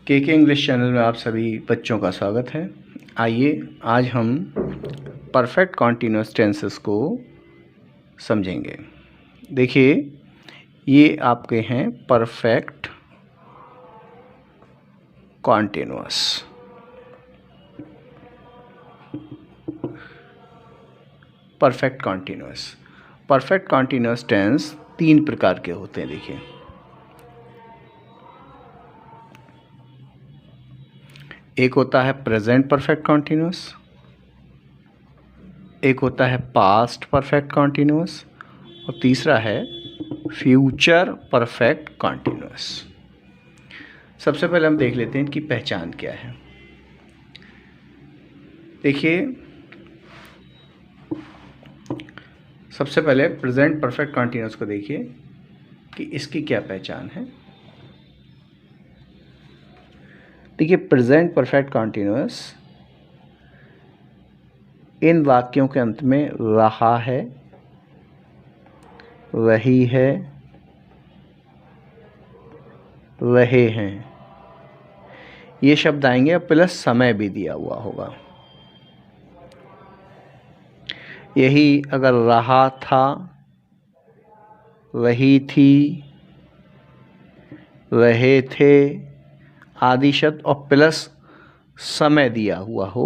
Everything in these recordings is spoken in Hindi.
के इंग्लिश चैनल में आप सभी बच्चों का स्वागत है। आइए आज हम परफेक्ट कॉन्टिन्यूअस टेंसेस को समझेंगे। देखिए, ये आपके हैं perfect continuous. Perfect continuous tense 3 प्रकार के होते हैं। देखिए, एक होता है प्रेजेंट परफेक्ट कॉन्टिन्यूअस, एक होता है पास्ट परफेक्ट कॉन्टिन्यूअस और तीसरा है फ्यूचर परफेक्ट कॉन्टिन्यूअस। सबसे पहले हम देख लेते हैं इनकी पहचान क्या है। देखिए, सबसे पहले प्रेजेंट परफेक्ट कॉन्टिन्यूअस को देखिए कि इसकी क्या पहचान है। देखिए, प्रेजेंट परफेक्ट कॉन्टिन्यूअस इन वाक्यों के अंत में रहा है, रही है, रहे हैं, ये शब्द आएंगे और प्लस समय भी दिया हुआ होगा। यही अगर रहा था, रही थी, रहे थे आदि शब्द और प्लस समय दिया हुआ हो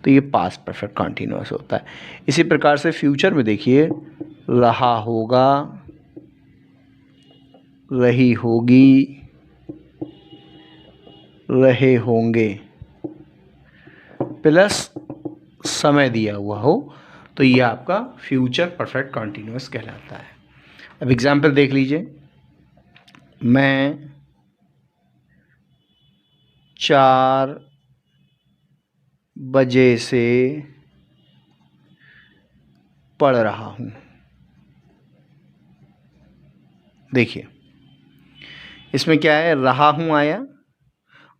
तो ये पास्ट परफेक्ट कॉन्टिन्यूअस होता है। इसी प्रकार से फ्यूचर में देखिए, रहा होगा, रही होगी, रहे होंगे प्लस समय दिया हुआ हो तो ये आपका फ्यूचर परफेक्ट कॉन्टिन्यूअस कहलाता है। अब एग्जाम्पल देख लीजिए। मैं 4 बजे से पढ़ रहा हूँ। देखिए, इसमें क्या है, रहा हूँ आया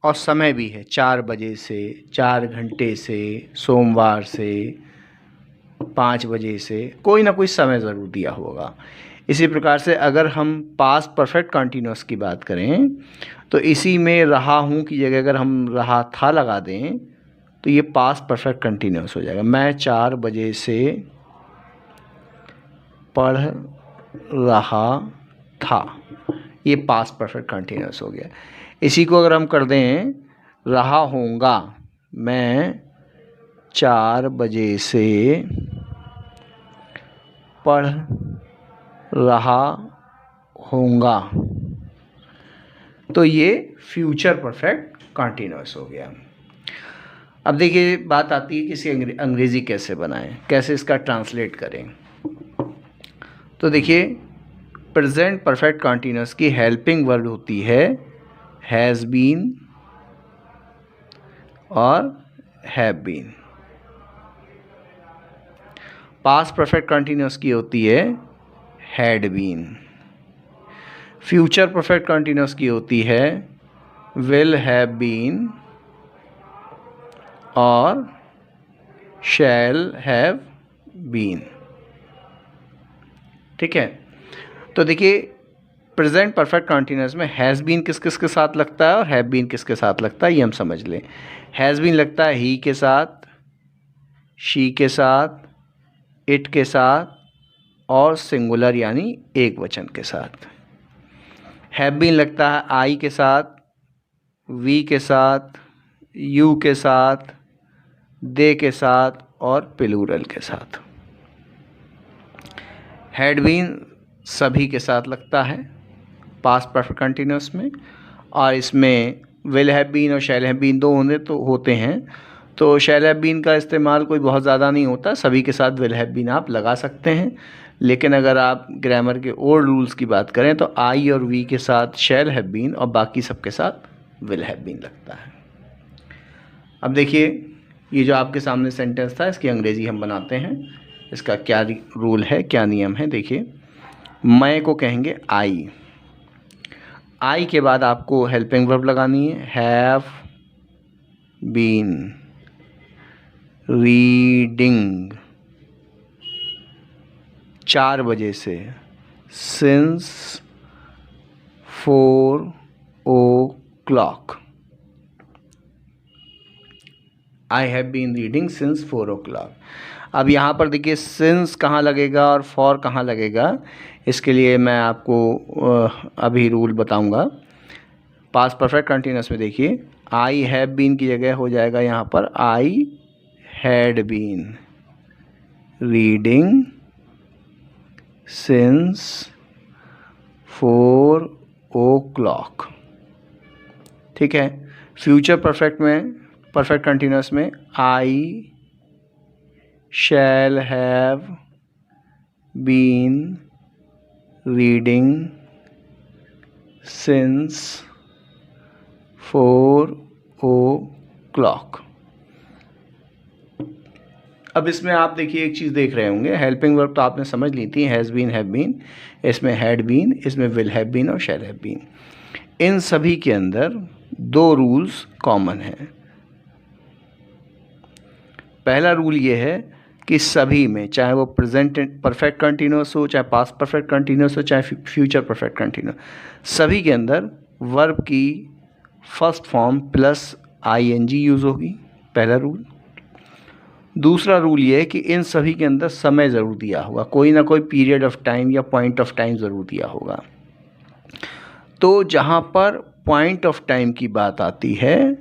और समय भी है, 4 बजे से, 4 घंटे से, सोमवार से, 5 बजे से, कोई ना कोई समय ज़रूर दिया होगा। इसी प्रकार से अगर हम पास्ट परफेक्ट कॉन्टिन्यूअस की बात करें तो इसी में रहा हूँ की जगह अगर हम रहा था लगा दें तो ये पास्ट परफेक्ट कॉन्टिन्यूअस हो जाएगा। मैं 4 बजे से पढ़ रहा था, ये पास्ट परफेक्ट कॉन्टिन्यूअस हो गया। इसी को अगर हम कर दें रहा होऊंगा, मैं 4 बजे से पढ़ रहा होऊंगा, तो ये फ्यूचर परफेक्ट कॉन्टिन्यूअस हो गया। अब देखिए, बात आती है कि इसे अंग्रेजी कैसे बनाएं, कैसे इसका ट्रांसलेट करें। तो देखिए, प्रेजेंट परफेक्ट कॉन्टिन्यूअस की हेल्पिंग वर्ड होती है हैज़ बीन और have been. Past perfect continuous की होती है had been. Future perfect continuous की होती है विल हैव बीन और शैल हैव बीन। ठीक है, तो देखिए, प्रेजेंट परफेक्ट कॉन्टिन्यूअस में हैज़ बीन किस किस के साथ लगता है और हैव बीन किस के साथ लगता है, ये हम समझ लें। हैज़ बीन लगता है ही के साथ, शी के साथ, इट के साथ और सिंगुलर यानी एक वचन के साथ। हैव बीन लगता है आई के साथ, वी के साथ, यू के साथ, दे के साथ और प्लूरल के साथ। हैड बीन सभी के साथ लगता है पास्ट परफेक्ट कंटिन्यूअस में, और इसमें विल हैव बीन और शैल हैव बीन दो होते हैं। तो शैल हैव बीन का इस्तेमाल कोई बहुत ज़्यादा नहीं होता, सभी के साथ विल हैव बीन आप लगा सकते हैं। लेकिन अगर आप ग्रामर के ओल्ड रूल्स की बात करें तो आई और वी के साथ शैल हैव बीन और बाकी सब के साथ विल हैव बीन लगता है। अब देखिए, ये जो आपके सामने सेंटेंस था, इसकी अंग्रेज़ी हम बनाते हैं। इसका क्या रूल है, क्या नियम है, देखिए। मैं को कहेंगे आई, आई के बाद आपको हेल्पिंग वर्ब लगानी है, हैव बीन रीडिंग 4 बजे से, since 4 o'clock। I have been reading since 4 o'clock। अब यहाँ पर देखिए सिंस कहाँ लगेगा और फॉर कहाँ लगेगा, इसके लिए मैं आपको अभी रूल बताऊँगा। पास्ट परफेक्ट कंटिन्यूअस में देखिए आई हैव बीन की जगह हो जाएगा यहाँ पर I had been reading since 4 o'clock। ठीक है। फ्यूचर परफेक्ट में, परफेक्ट कंटिन्यूअस में I shall have been reading since 4 o'clock। अब इसमें आप देखिए एक चीज़ देख रहे होंगे, हेल्पिंग वर्ब तो आपने समझ ली थी, हैज़ बीन, हैव बीन, इसमें हैड बीन, इसमें विल हैव बीन और शैल हैव बीन। इन सभी के अंदर 2 रूल्स कॉमन हैं। पहला रूल ये है कि सभी में, चाहे वो प्रेजेंट परफेक्ट कंटिन्यूअस हो, चाहे पास्ट परफेक्ट कंटिन्यूअस हो, चाहे फ्यूचर परफेक्ट कंटिन्यूअस, सभी के अंदर वर्ब की first form plus I N G use होगी, पहला रूल। दूसरा रूल ये है कि इन सभी के अंदर समय ज़रूर दिया होगा, कोई ना कोई पीरियड ऑफ टाइम या पॉइंट ऑफ टाइम ज़रूर दिया होगा। तो जहाँ पर पॉइंट ऑफ टाइम की बात आती है,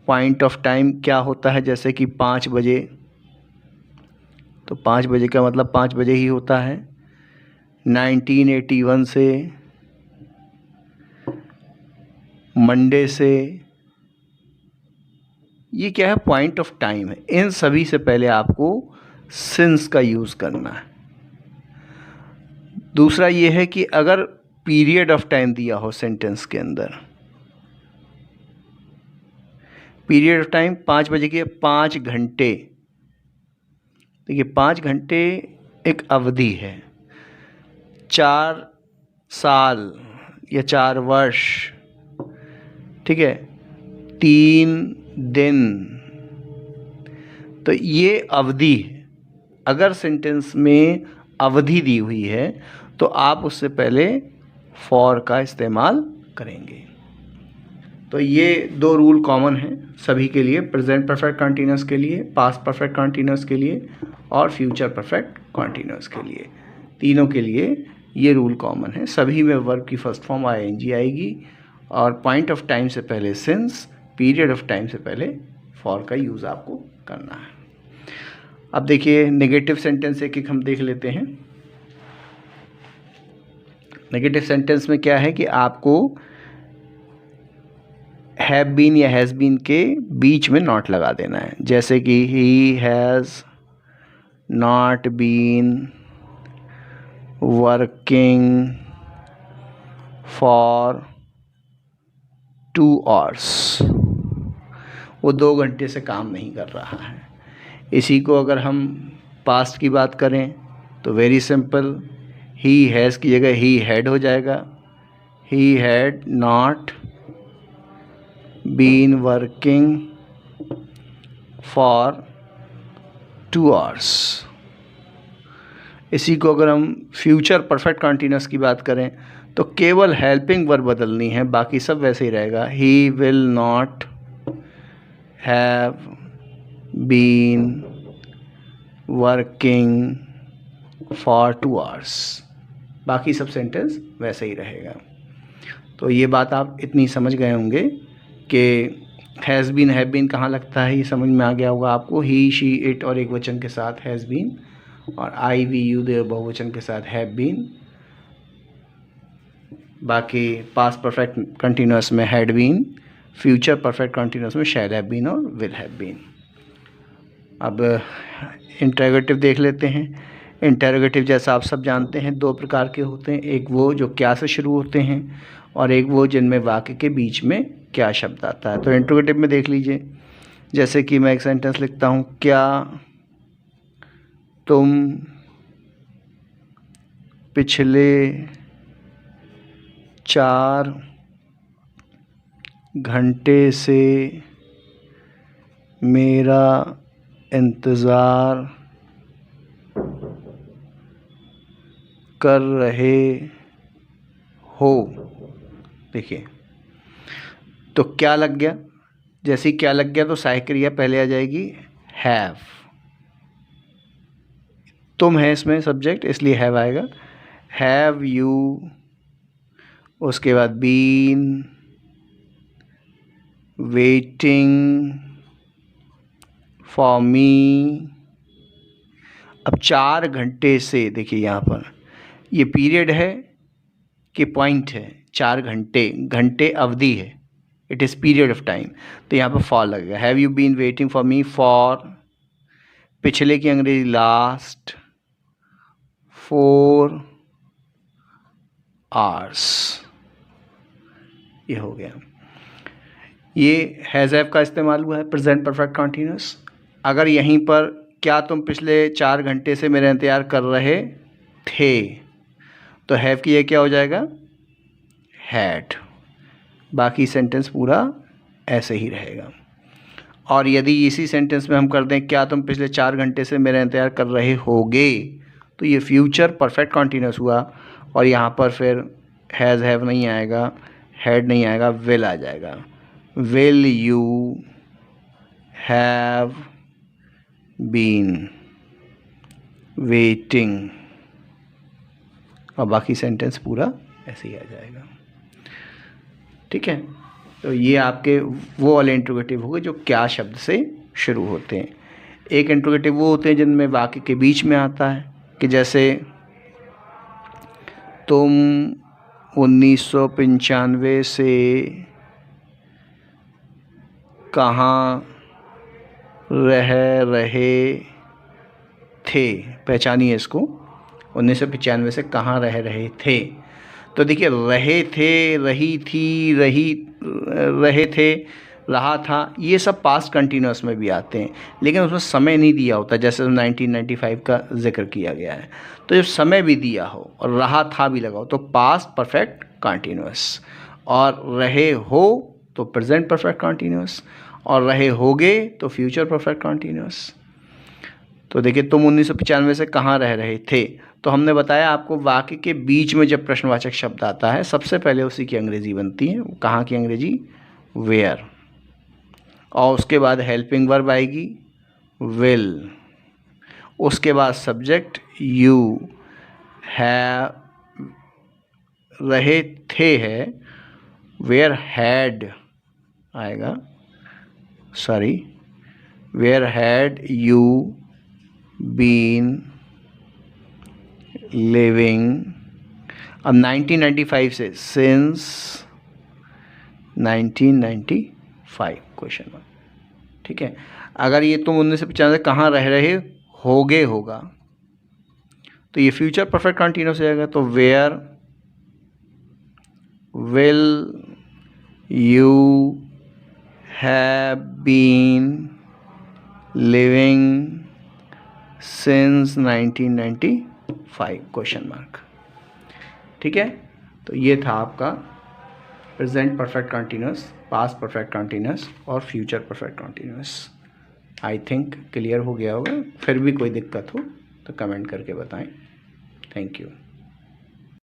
पॉइंट ऑफ टाइम क्या होता है, जैसे कि 5 बजे, तो 5 बजे का मतलब 5 बजे ही होता है। 1981 से, मंडे से, ये क्या है, पॉइंट ऑफ टाइम है। इन सभी से पहले आपको सिंस का यूज़ करना है। दूसरा ये है कि अगर पीरियड ऑफ टाइम दिया हो सेंटेंस के अंदर, पीरियड ऑफ टाइम 5 बजे के 5 घंटे, देखिए 5 घंटे एक अवधि है। 4 साल या 4 वर्ष, ठीक है, 3 दिन, तो ये अवधि है। अगर सेंटेंस में अवधि दी हुई है तो आप उससे पहले फॉर का इस्तेमाल करेंगे। तो ये 2 रूल कॉमन हैं सभी के लिए, प्रेजेंट परफेक्ट कंटिन्यूअस के लिए, पास्ट परफेक्ट कंटिन्यूअस के लिए और फ्यूचर परफेक्ट कंटिन्यूअस के लिए। तीनों के लिए ये रूल कॉमन है। सभी में वर्ब की फर्स्ट फॉर्म आईएनजी आएगी और पॉइंट ऑफ टाइम से पहले सिंस, पीरियड ऑफ टाइम से पहले फॉर का यूज़ आपको करना है। अब देखिए नेगेटिव सेंटेंस एक एक हम देख लेते हैं। नेगेटिव सेंटेंस में क्या है कि आपको हैव बीन या हैज़ बीन के बीच में नॉट लगा देना है। जैसे कि he has not been working for 2 hours, वो 2 घंटे से काम नहीं कर रहा है। इसी को अगर हम पास्ट की बात करें तो वेरी सिंपल, ही हैज़ की जगह ही हैड हो जाएगा। He had not been working for 2 hours। इसी को अगर हम फ्यूचर परफेक्ट कंटिन्यूअस की बात करें तो केवल हेल्पिंग वर्ब बदलनी है, बाकी सब वैसे ही रहेगा। He will not have been working for 2 hours, बाकी सब सेंटेंस वैसे ही रहेगा। तो ये बात आप इतनी समझ गए होंगे कि हैज़ बीन हैव बीन कहाँ लगता है, ये समझ में आ गया होगा आपको। ही शी इट और एक वचन के साथ हैज़ बीन, और आई वी यू दे बहुवचन के साथ हैव बीन। बाकी पास्ट परफेक्ट कंटिन्यूअस में had been, future perfect continuous में शैल हैव बीन और विल हैव बीन। अब इंटरोगेटिव देख लेते हैं। इंटरोगेटिव जैसा आप सब जानते हैं 2 प्रकार के होते हैं, एक वो जो क्या से शुरू होते हैं और एक वो जिनमें वाक्य के बीच में क्या शब्द आता है। तो इंटरोगेटिव में देख लीजिए, जैसे कि मैं एक सेंटेंस लिखता हूँ, क्या तुम पिछले 4 घंटे से मेरा इंतज़ार कर रहे हो। देखिए तो क्या लग गया, जैसे ही क्या लग गया तो सहायक क्रिया पहले आ जाएगी हैव। तुम है इसमें सब्जेक्ट, इसलिए हैव आएगा। हैव यू, उसके बाद बीन वेटिंग फॉर मी। अब 4 घंटे से, देखिए यहाँ पर ये पीरियड है कि पॉइंट है, 4 घंटे, घंटे अवधि है, it is period of time, तो यहाँ पर फॉर लगेगा। Have you been waiting for me for, पिछले की अंग्रेजी लास्ट 4 आवर्स, ये हो गया। ये हैज़ हैव का इस्तेमाल हुआ है प्रेजेंट परफेक्ट कॉन्टिन्यूस। अगर यहीं पर क्या तुम पिछले 4 घंटे से मेरा इंतज़ार कर रहे थे, तो हैव की ये क्या हो जाएगा हैड। बाकी सेंटेंस पूरा ऐसे ही रहेगा। और यदि इसी सेंटेंस में हम कर दें क्या तुम पिछले 4 घंटे से मेरा इंतज़ार कर रहे होगे, तो ये फ्यूचर परफेक्ट कॉन्टिन्यूस हुआ। और यहाँ पर फिर हैज़ हैव नहीं आएगा, हैड नहीं आएगा, विल आ जाएगा। Will you have been waiting, और बाकी सेंटेंस पूरा ऐसे ही आ जाएगा। ठीक है, तो ये आपके वो वाले इंट्रोगेटिव हो गए जो क्या शब्द से शुरू होते हैं। एक इंट्रोगेटिव वो होते हैं जिनमें वाक्य के बीच में आता है, कि जैसे तुम 1995 से कहाँ रह रहे थे। पहचानिए इसको, 1995 से कहाँ रह रहे थे। तो देखिए रहे थे, रही थी, रहे थे, रहा था, ये सब पास्ट कंटिन्यूस में भी आते हैं, लेकिन उसमें समय नहीं दिया होता, जैसे 1995 का जिक्र किया गया है। तो जब समय भी दिया हो और रहा था भी लगा हो तो पास्ट परफेक्ट कंटिन्यूस, और रहे हो तो प्रेजेंट परफेक्ट कंटिन्यूस, और रहे होगे तो फ्यूचर परफेक्ट कंटिन्यूस। तो देखिए तुम 1995 से कहाँ रह रहे थे, तो हमने बताया आपको वाक्य के बीच में जब प्रश्नवाचक शब्द आता है सबसे पहले उसी की अंग्रेजी बनती है। कहाँ की अंग्रेजी, वेयर, और उसके बाद हेल्पिंग वर्ब आएगी विल, उसके बाद सब्जेक्ट यू, है रहे थे है वेयर हैड आएगा, sorry where had you been living. अब 1995 से सिंस 1995 क्वेश्चन मार्क। ठीक है, अगर ये तुम 1995 कहाँ रह रहे होगे होगा तो ये फ्यूचर परफेक्ट कंटिन्यूस हो जाएगा। तो where will you have been living since 1995 question mark. ठीक है, तो ये था आपका present perfect continuous, past perfect continuous और future perfect continuous. I think clear हो गया होगा। फिर भी कोई दिक्कत हो तो कमेंट करके बताएं। Thank you.